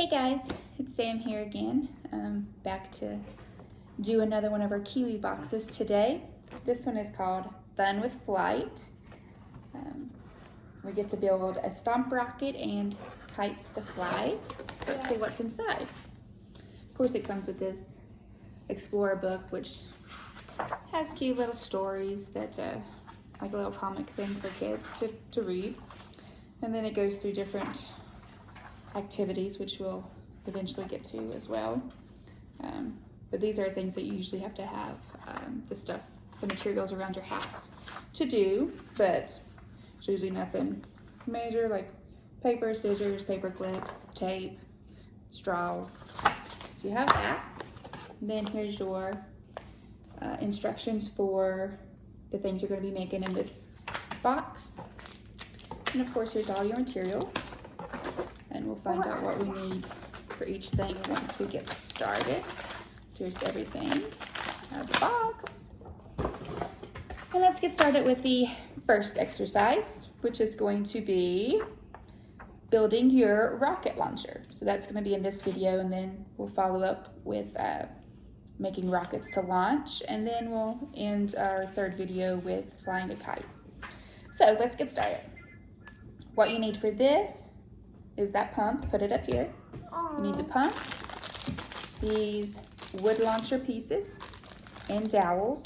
Hey guys, it's Sam here again. Back to do another one of our Kiwi boxes today. This one is called Fun with Flight. We get to build a stomp rocket and kites to fly. So let's see what's inside. Of course it comes with this Explorer book, which has cute little stories that like a little comic thing for kids to read. And then it goes through different activities, which we'll eventually get to as well. But these are things that you usually have to have the materials around your house to do, but it's usually nothing major, like paper, scissors, paper clips, tape, straws. So you have that. And then here's your instructions for the things you're going to be making in this box. And of course, here's all your materials. And we'll find out what we need for each thing once we get started. Here's everything out of the box. And let's get started with the first exercise, which is going to be building your rocket launcher. So that's going to be in this video, and then we'll follow up with making rockets to launch, and then we'll end our third video with flying a kite. So let's get started. What you need for this is that pump. Put it up here. You need the pump, these wood launcher pieces and dowels,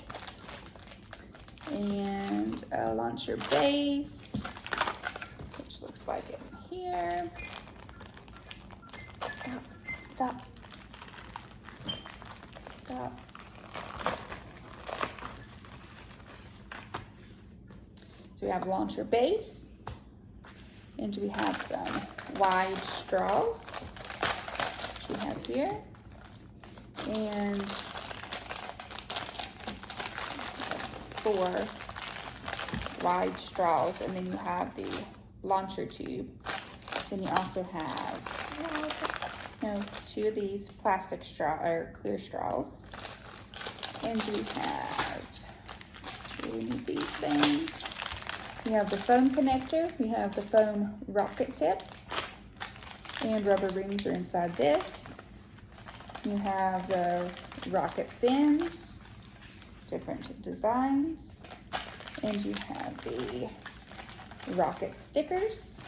and a launcher base, which looks like it here. Stop. So we have launcher base, and we have some wide straws, which we have here, and 4 wide straws, and then you have the launcher tube. Then you also have 2 of these plastic straw or clear straws, and we need these things. We have the foam connector, we have the foam rocket tips, and rubber rings are inside this. You have the rocket fins, different designs, and you have the rocket stickers.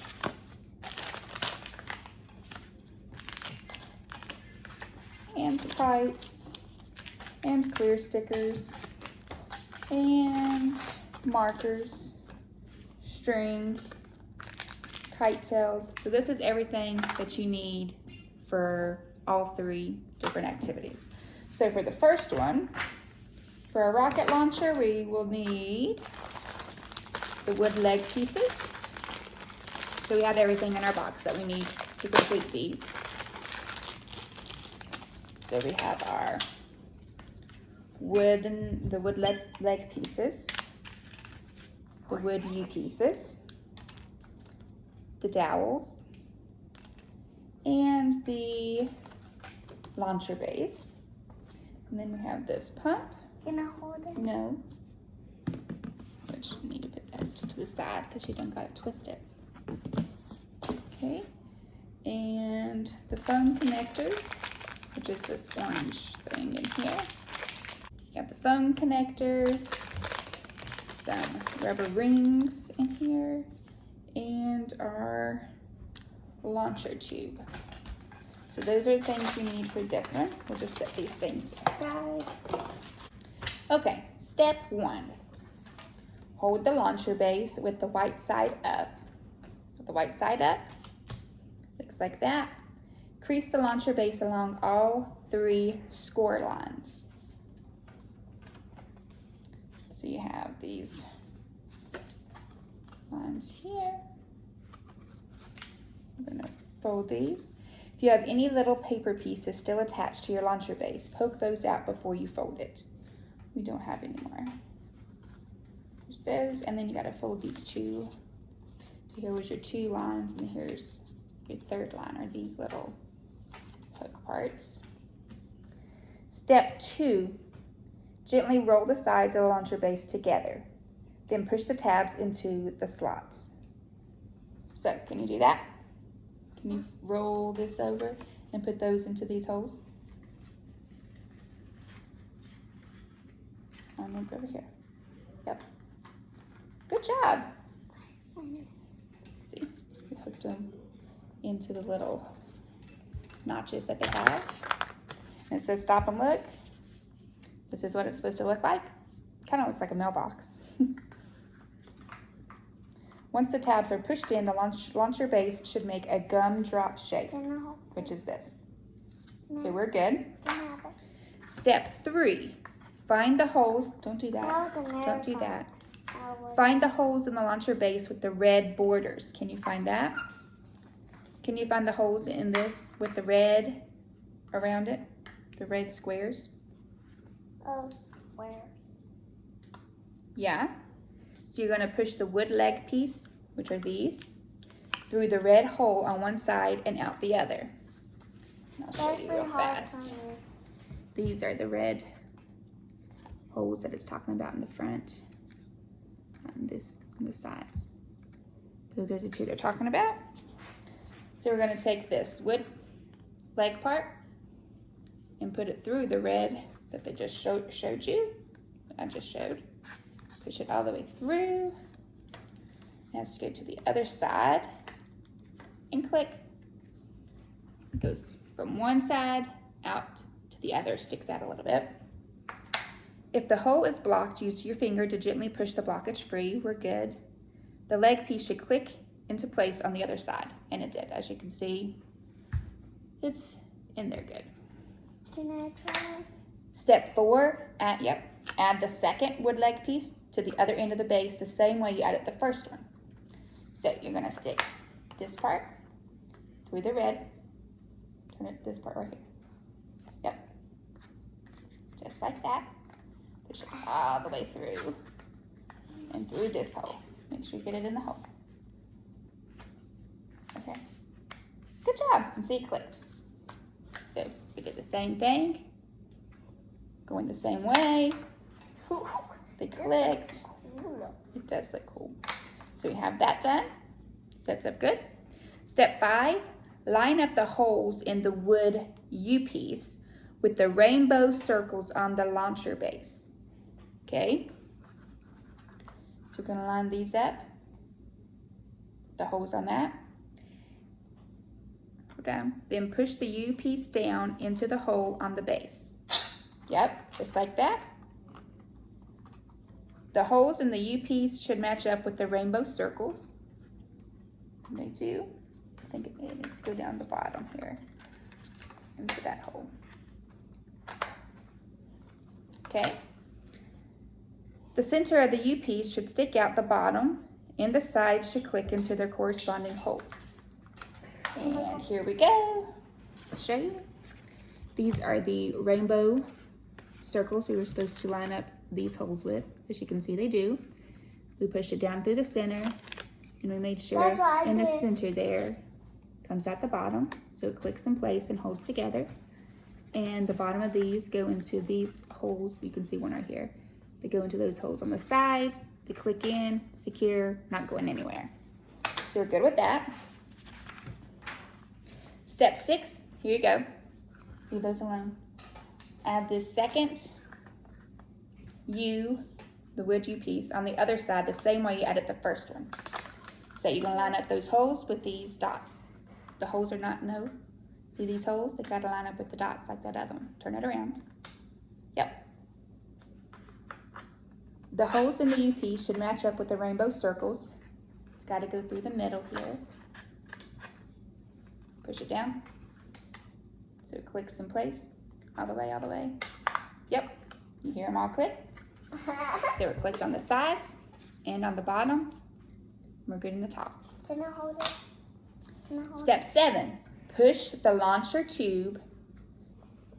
And the pipes, and clear stickers, and markers, string, kite tails. So this is everything that you need for all 3 different activities. So for the first one, for a rocket launcher, we will need the wood leg pieces. So we have everything in our box that we need to complete these. So we have our the wood leg pieces, the wood U pieces, the dowels, and the launcher base. And then we have this pump. Can I hold it? No. Which you need to put that to the side because you don't got it twisted. Okay. And the foam connector, which is this orange thing in here. You have the foam connector, some rubber rings in here, and our launcher tube. So those are the things we need for this one. We'll just set these things aside. Okay, step 1. Hold the launcher base with the white side up. With the white side up, looks like that. Crease the launcher base along all 3 score lines. So you have these lines here. I'm gonna fold these. If you have any little paper pieces still attached to your launcher base, poke those out before you fold it. We don't have any more. There's those, and then you gotta fold these 2. So here was your 2 lines, and here's your 3rd line, are these little hook parts. Step 2, gently roll the sides of the launcher base together. Then push the tabs into the slots. So, can you do that? Can you roll this over and put those into these holes. And look over here. Yep. Good job. Let's see, we hooked them into the little notches that they have. And it says stop and look. This is what it's supposed to look like. Kind of looks like a mailbox. Once the tabs are pushed in, the launcher base should make a gumdrop shape, which is this. So we're good. Step 3, find the holes. Don't do that. Don't do that. Find the holes in the launcher base with the red borders. Can you find that? Can you find the holes in this with the red around it? The red squares? Oh, squares. Yeah. So you're going to push the wood leg piece, which are these, through the red hole on one side and out the other. And I'll show you real fast. These are the red holes that it's talking about in the front and this on the sides. Those are the two they're talking about. So we're going to take this wood leg part and put it through the red that they just showed you. I just showed. Push it all the way through. It has to go to the other side and click. It goes from one side out to the other, sticks out a little bit. If the hole is blocked, use your finger to gently push the blockage free. We're good. The leg piece should click into place on the other side, and it did. As you can see, it's in there good. Can I try? Step 4, add the second wood leg piece to the other end of the base the same way you added the first one. So you're gonna stick this part through the red, turn it this part right here. Yep, just like that. Push it all the way through and through this hole. Make sure you get it in the hole. Okay, good job, and see it clicked. So we did the same thing, going the same way. They clicked. It does look cool. So we have that done. Sets up good. Step 5, line up the holes in the wood U-piece with the rainbow circles on the launcher base. Okay? So we're gonna line these up. The holes on that. Go down. Then push the U-piece down into the hole on the base. Yep, just like that. The holes in the U-piece should match up with the rainbow circles. And they do. I think it needs to go down the bottom here into that hole. Okay. The center of the U-piece should stick out the bottom, and the sides should click into their corresponding holes. And here we go. I'll show you. These are the rainbow circles we were supposed to line up these holes with. As you can see, they do. We pushed it down through the center, and we made sure in the center there comes out the bottom, so it clicks in place and holds together. And the bottom of these go into these holes. You can see one right here. They go into those holes on the sides. They click in, secure, not going anywhere. So we're good with that. Step 6, here you go. Leave those alone. Add this second U, the wood U piece, on the other side the same way you added the first one. So you're gonna line up those holes with these dots. The holes are not, no. See these holes? They gotta line up with the dots like that other one. Turn it around. Yep. The holes in the U piece should match up with the rainbow circles. It's gotta go through the middle here. Push it down. So it clicks in place. All the way, all the way. Yep. You hear them all click? So we're clicked on the sides and on the bottom. We're good in the top. Can I hold it? Can I hold Step 7, push the launcher tube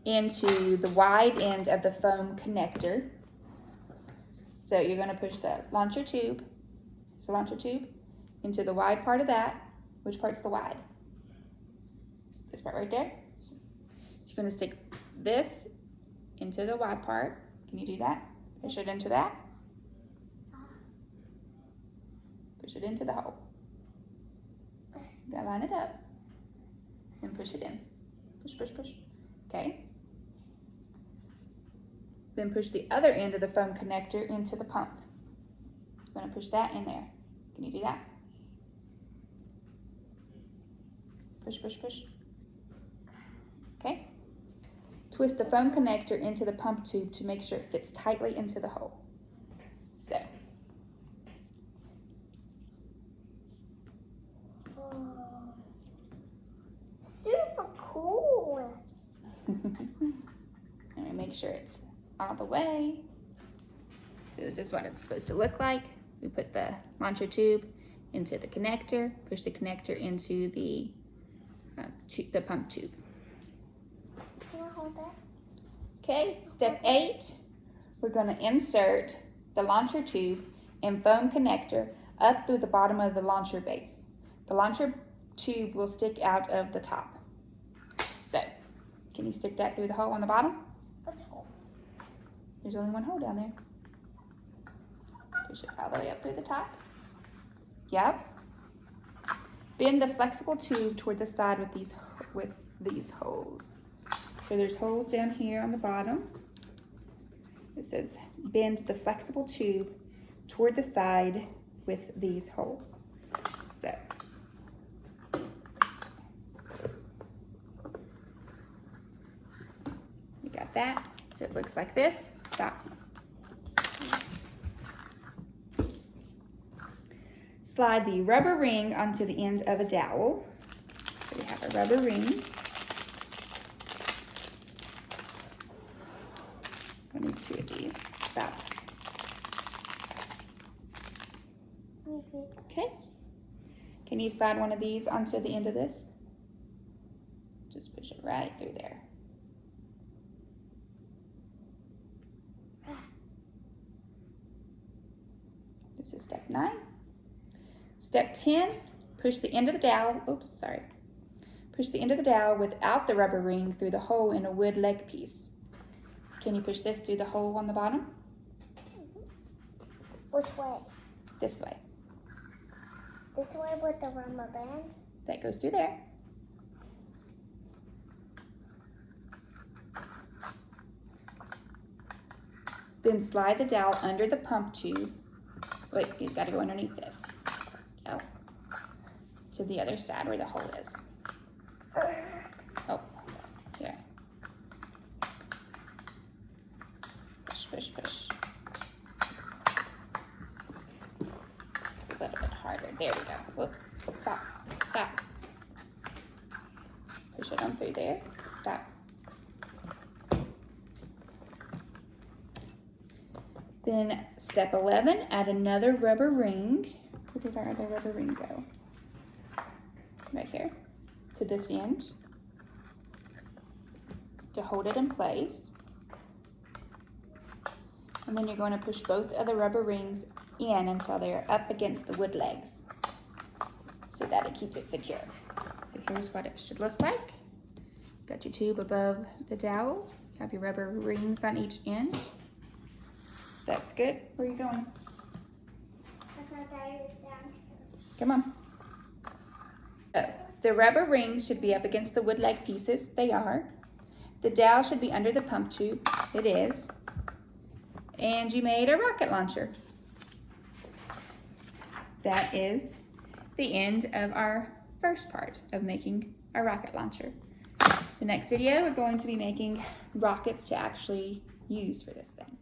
into the wide end of the foam connector. So you're going to push the launcher tube, into the wide part of that. Which part's the wide? This part right there. So you're going to stick this into the wide part. Can you do that? Push it into that. Push it into the hole. You gotta line it up and push it in. Push, push, push. Okay. Then push the other end of the foam connector into the pump. You're going to push that in there. Can you do that? Push, push, push. Okay. Twist the foam connector into the pump tube to make sure it fits tightly into the hole. So. Oh, super cool. And make sure it's all the way. So this is what it's supposed to look like. We put the launcher tube into the connector, push the connector into the pump tube. Can I hold that? Okay, step 8, we're going to insert the launcher tube and foam connector up through the bottom of the launcher base. The launcher tube will stick out of the top. So, can you stick that through the hole on the bottom? Let's hold. There's only one hole down there. Push it all the way up through the top. Yep. Bend the flexible tube toward the side with these holes. So there's holes down here on the bottom. It says bend the flexible tube toward the side with these holes. So you got that. So it looks like this. Stop. Slide the rubber ring onto the end of a dowel. So we have a rubber ring. I need 2 of these. Stop. Okay. Can you slide one of these onto the end of this? Just push it right through there. This is step 9. Step 10, push the end of the dowel, push the end of the dowel without the rubber ring through the hole in a wood leg piece. So can you push this through the hole on the bottom? Which way? This way. This way with the rubber band? That goes through there. Then slide the dowel under the pump tube. Wait, you've got to go underneath this. Oh, to the other side where the hole is. Oh, here. Push, push, push. It's a little bit harder. There we go. Whoops. Stop. Stop. Push it on through there. Stop. Then step 11, add another rubber ring. Where did our other rubber ring go? Right here, to this end, to hold it in place. And then you're going to push both of the rubber rings in until they're up against the wood legs so that it keeps it secure. So here's what it should look like. Got your tube above the dowel. You have your rubber rings on each end. That's good. Where are you going? I thought Daddy was down here. Come on. So, the rubber rings should be up against the wood leg pieces. They are. The dowel should be under the pump tube. It is. And you made a rocket launcher. That is the end of our first part of making a rocket launcher. The next video, we're going to be making rockets to actually use for this thing.